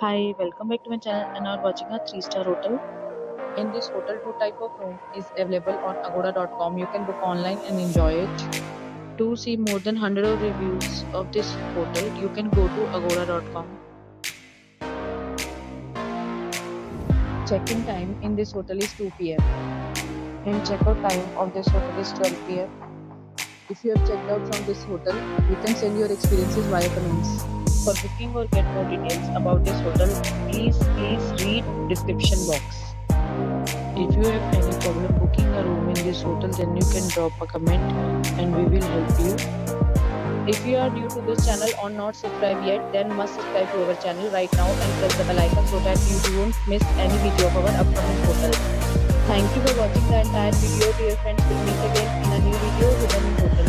Hi, welcome back to my channel and are watching a 3-star hotel. In this hotel, two type of room is available on agoda.com. You can book online and enjoy it. To see more than 100 of reviews of this hotel, you can go to agoda.com. Check-in time in this hotel is 2 p.m. and check-out time of this hotel is 12 p.m. If you have checked out from this hotel, you can send your experiences via comments. For booking or get more details about this hotel, please read description box. If you have any problem booking a room in this hotel, then you can drop a comment and we will help you. If you are new to this channel or not subscribed yet, then must subscribe to our channel right now and press the bell icon so that you won't miss any video of our upcoming hotel. Thank you for watching the entire video. Dear friends, we'll meet again in a new video with a new hotel.